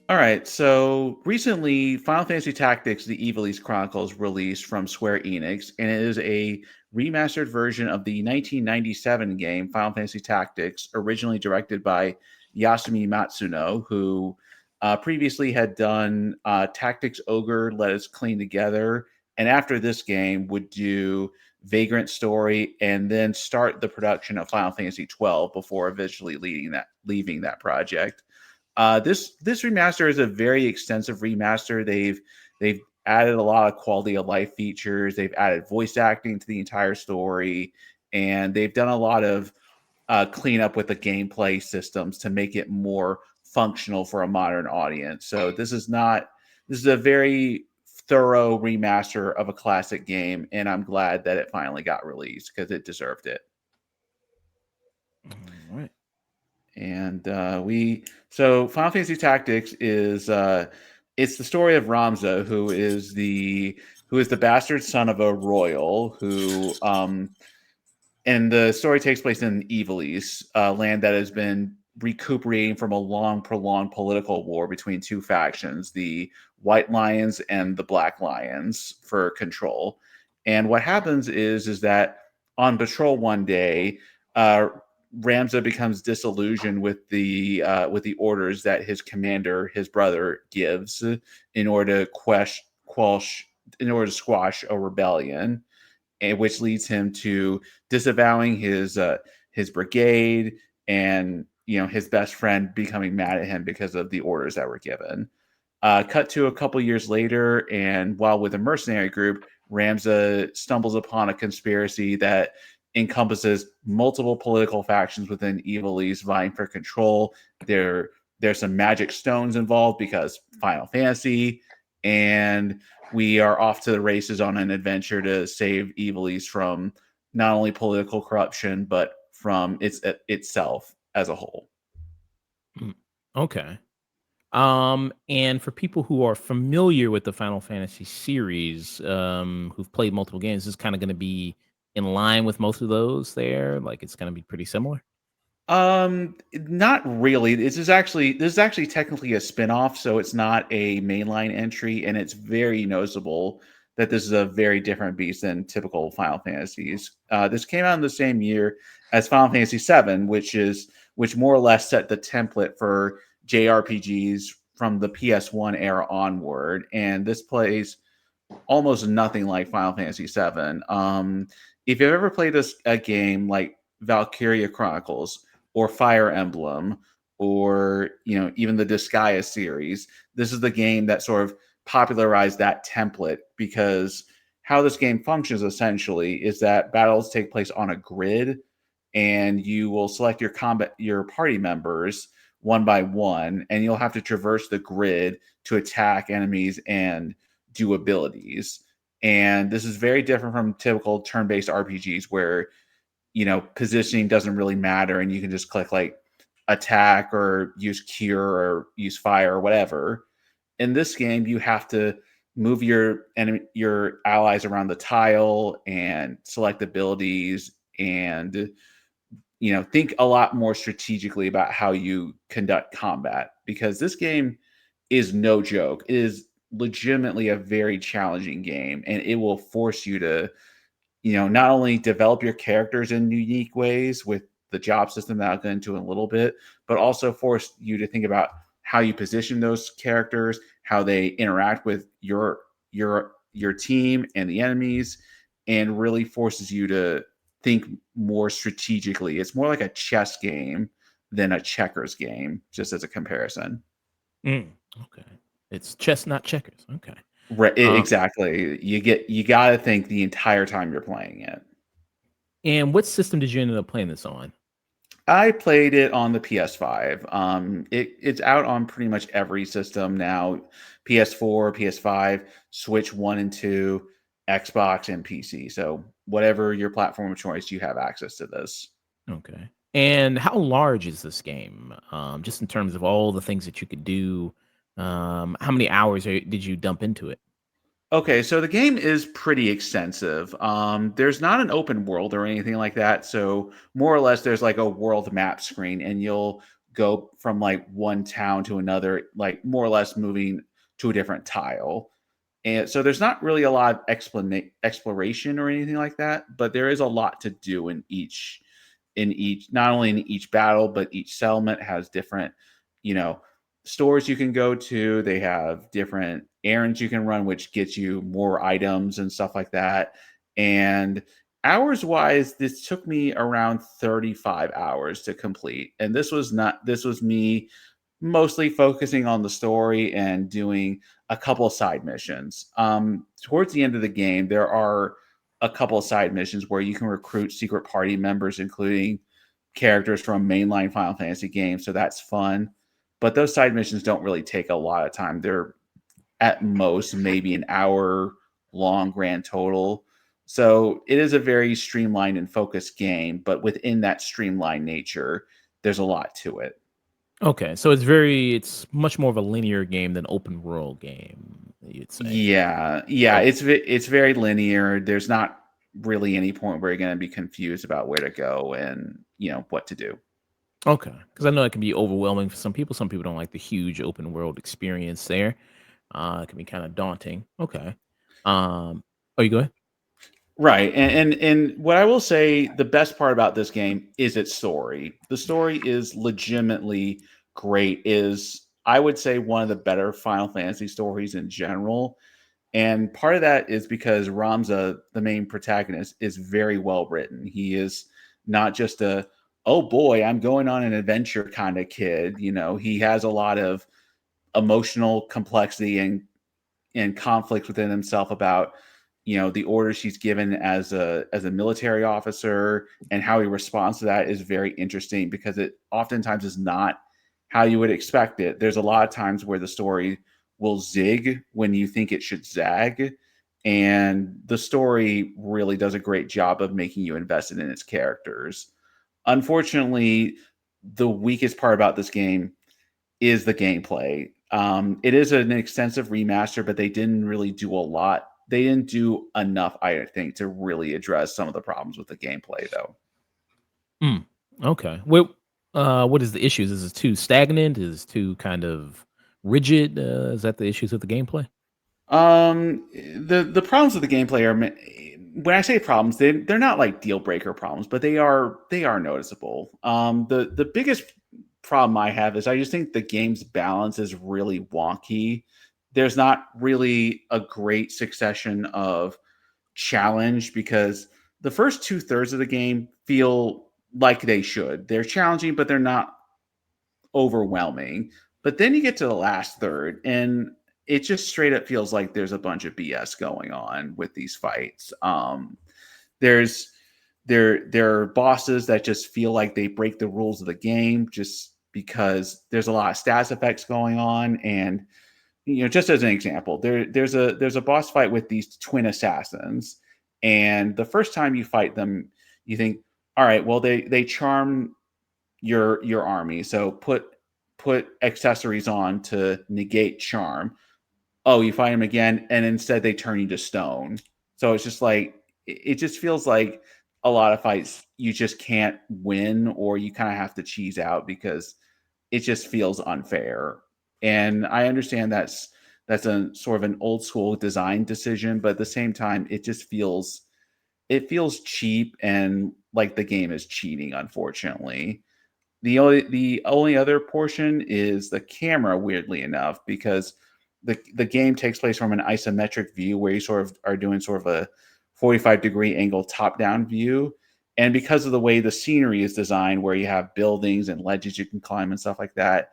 All right, so recently, Final Fantasy Tactics: The Ivalice Chronicles released from Square Enix, and it is a remastered version of the 1997 game Final Fantasy Tactics, originally directed by Yasumi Matsuno, who previously had done Tactics Ogre, Let Us Clean Together, and after this game would do Vagrant Story, and then start the production of Final Fantasy 12 before eventually leaving that project. This remaster is a very extensive remaster. They've added a lot of quality of life features. They've added voice acting to the entire story, and they've done a lot of cleanup with the gameplay systems to make it more functional for a modern audience. So this is a very thorough remaster of a classic game, and I'm glad that it finally got released because it deserved it. All right. And Final Fantasy Tactics is it's the story of Ramza, who is the bastard son of a royal and the story takes place in Ivalice, land that has been recuperating from a long, prolonged political war between two factions, the White Lions and the Black Lions, for control. And what happens is that on patrol one day, uh, Ramza becomes disillusioned with the orders that his commander, his brother, gives in order to in order to squash a rebellion, and which leads him to disavowing his brigade, and his best friend becoming mad at him because of the orders that were given. Cut to a couple years later, and while with a mercenary group, Ramza stumbles upon a conspiracy that encompasses multiple political factions within Ivalice vying for control. There's some magic stones involved because Final Fantasy, and we are off to the races on an adventure to save Ivalice from not only political corruption but from itself as a whole. Mm, okay. And for people who are familiar with the Final Fantasy series, who've played multiple games, this is kind of going to be in line with most of those there. Like it's going to be pretty similar. Not really. This is actually technically a spin-off, so it's not a mainline entry, and it's very noticeable that this is a very different beast than typical Final Fantasies. This came out in the same year as Final Fantasy VII, which more or less set the template for JRPGs from the PS1 era onward, and this plays almost nothing like Final Fantasy VII. If you've ever played a game like Valkyria Chronicles or Fire Emblem, or even the Disgaea series, this is the game that sort of popularized that template, because how this game functions essentially is that battles take place on a grid, and you will select your party members one by one, and you'll have to traverse the grid to attack enemies and do abilities. And this is very different from typical turn-based RPGs where positioning doesn't really matter, and you can just click like attack or use cure or use fire or whatever. In this game, you have to move your allies around the tile and select abilities, and think a lot more strategically about how you conduct combat, because this game is no joke. It is legitimately a very challenging game, and it will force you to not only develop your characters in unique ways with the job system that I'll get into in a little bit, but also force you to think about how you position those characters, how they interact with your team and the enemies, and really forces you to think more strategically. It's more like a chess game than a checkers game, just as a comparison. Mm, okay. It's chess, not checkers. Okay. Right, Um, exactly. You got to think the entire time you're playing it. and what system did you end up playing this on? I played it on the PS5. It's out on pretty much every system now: PS4, PS5, Switch 1 and 2, Xbox, and PC. So whatever your platform of choice, you have access to this. Okay. And how large is this game? Just in terms of all the things that you could do. How many hours did you dump into it? Okay, so the game is pretty extensive. There's not an open world or anything like that. So more or less, there's like a world map screen, and you'll go from like one town to another, like more or less moving to a different tile. And so there's not really a lot of exploration or anything like that, but there is a lot to do in each, not only in each battle, but each settlement has different, you know, stores you can go to. They have different errands you can run, which gets you more items and stuff like that. And hours wise, this took me around 35 hours to complete. And this was me mostly focusing on the story and doing a couple of side missions. Towards the end of the game, there are a couple of side missions where you can recruit secret party members, including characters from mainline Final Fantasy games. So that's fun. But those side missions don't really take a lot of time. They're at most maybe an hour long grand total. So it is a very streamlined and focused game, but within that streamlined nature, there's a lot to it. Okay, so it's much more of a linear game than open world game, you'd say. Yeah, yeah, Okay. it's very linear. There's not really any point where you're going to be confused about where to go and what to do. Okay, because I know it can be overwhelming for some people. Some people don't like the huge open world experience there. It can be kind of daunting. Okay. Oh, you go ahead. Right. And what I will say, the best part about this game is its story. The story is legitimately great. Is I would say one of the better Final Fantasy stories in general. And part of that is because Ramza, the main protagonist, is very well written. He is not just a oh boy, I'm going on an adventure kind of kid. He has a lot of emotional complexity and conflicts within himself about the orders he's given as a military officer, and how he responds to that is very interesting because it oftentimes is not how you would expect it. There's a lot of times where the story will zig when you think it should zag, and the story really does a great job of making you invested in its characters. Unfortunately, the weakest part about this game is the gameplay. It is an extensive remaster, but they didn't really do a lot. They didn't do enough, I think, to really address some of the problems with the gameplay, though. Mm, okay. What is the issues? Is it too stagnant? Is it too kind of rigid? Is that the issues with the gameplay? The problems with the gameplay are when I say problems, they're not like deal breaker problems, but they are noticeable. The biggest problem I have is I just think the game's balance is really wonky. There's not really a great succession of challenge because the first two-thirds of the game feel like they should. They're challenging, but they're not overwhelming. But then you get to the last third, and it just straight up feels like there's a bunch of BS going on with these fights. There's there are bosses that just feel like they break the rules of the game just because there's a lot of stats effects going on. And just as an example, there's a boss fight with these twin assassins, and the first time you fight them, you think, all right, well they charm your army, so put accessories on to negate charm. Oh, you fight them again, and instead they turn you to stone. So it's just like it just feels like a lot of fights you just can't win, or you kind of have to cheese out because it just feels unfair. And I understand that's a sort of an old school design decision, but at the same time, it feels cheap and like the game is cheating, unfortunately. The only other portion is the camera, weirdly enough, because the game takes place from an isometric view where you sort of are doing sort of a 45-degree angle top-down view. And because of the way the scenery is designed, where you have buildings and ledges you can climb and stuff like that,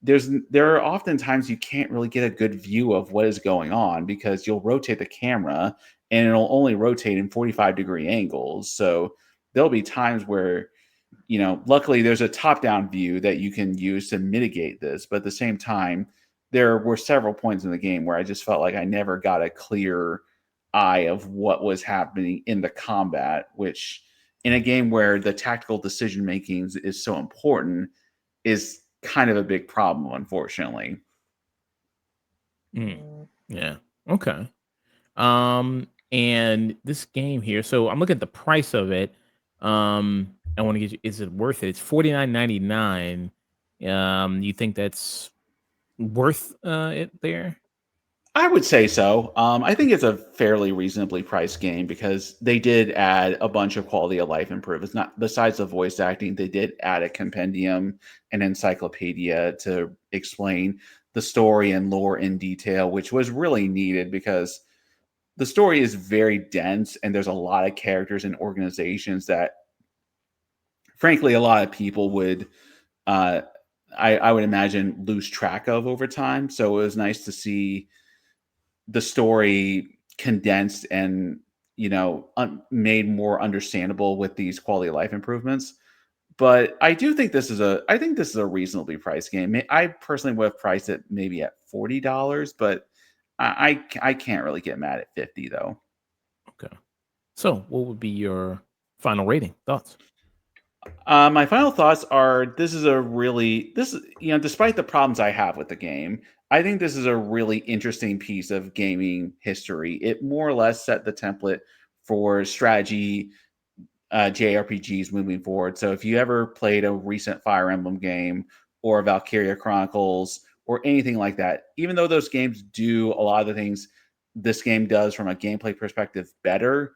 there are often times you can't really get a good view of what is going on because you'll rotate the camera and it'll only rotate in 45-degree angles. So there'll be times where luckily there's a top-down view that you can use to mitigate this, but at the same time, there were several points in the game where I just felt like I never got a clear eye of what was happening in the combat, which in a game where the tactical decision making is so important is kind of a big problem, unfortunately. Yeah. Okay. And this game here, so I'm looking at the price of it. I want to get you, is it worth it? It's 49.99. You think that's worth it there? I would say so. I think it's a fairly reasonably priced game because they did add a bunch of quality of life improvements. Not besides the voice acting, they did add a compendium and encyclopedia to explain the story and lore in detail, which was really needed because the story is very dense and there's a lot of characters and organizations that, frankly, a lot of people would, uh, I would imagine, lose track of over time. So it was nice to see the story condensed and made more understandable with these quality of life improvements. But I think this is a reasonably priced game. I personally would have priced it maybe at $40, but I can't really get mad at 50 though. Okay. So, what would be your final rating? Thoughts? My final thoughts are this is a really this is despite the problems I have with the game, I think this is a really interesting piece of gaming history. It more or less set the template for strategy JRPGs moving forward. So if you ever played a recent Fire Emblem game or Valkyria Chronicles or anything like that, even though those games do a lot of the things this game does from a gameplay perspective better,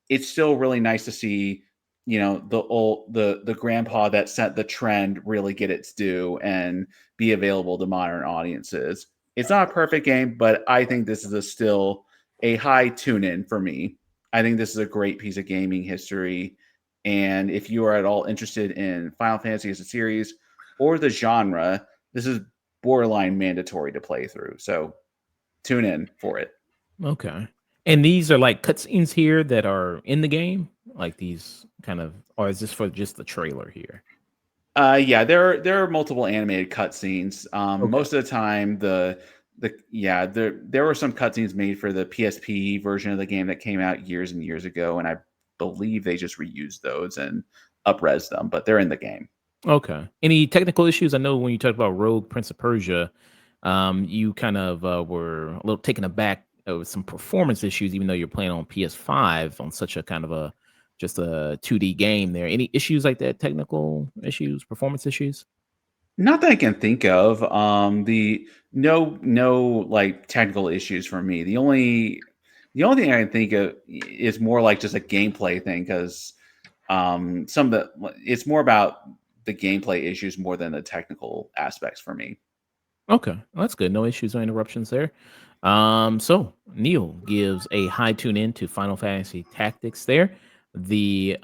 it's still really nice to see, the grandpa that set the trend really get its due and be available to modern audiences. It's not a perfect game, but I think this is still a high tune in for me. I think this is a great piece of gaming history. And if you are at all interested in Final Fantasy as a series or the genre, this is borderline mandatory to play through. So tune in for it. Okay. And these are like cutscenes here that are in the game, like these kind of, or is this for just the trailer here? Yeah, there are multiple animated cutscenes. Okay. Most of the time, there were some cutscenes made for the PSP version of the game that came out years and years ago, and I believe they just reused those and upres them, but they're in the game. Okay. Any technical issues? I know when you talked about Rogue Prince of Persia, you kind of were a little taken aback with some performance issues, even though you're playing on PS5 on such a kind of a just a 2D game there. Any issues like that? Technical issues, performance issues? Not that I can think of. The no like technical issues for me. The only thing I can think of is more like just a gameplay thing because some of it's more about the gameplay issues more than the technical aspects for me. Okay, well, that's good. No issues or interruptions there. So Neil gives a high tune in to Final Fantasy Tactics there. The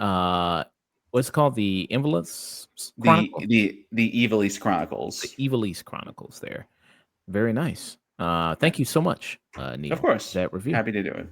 what's it called? The Invalice Chronicles? The Ivalice The Chronicles. Ivalice Chronicles there. Very nice. Thank you so much, Of Neil, for course. that review. Happy to do it.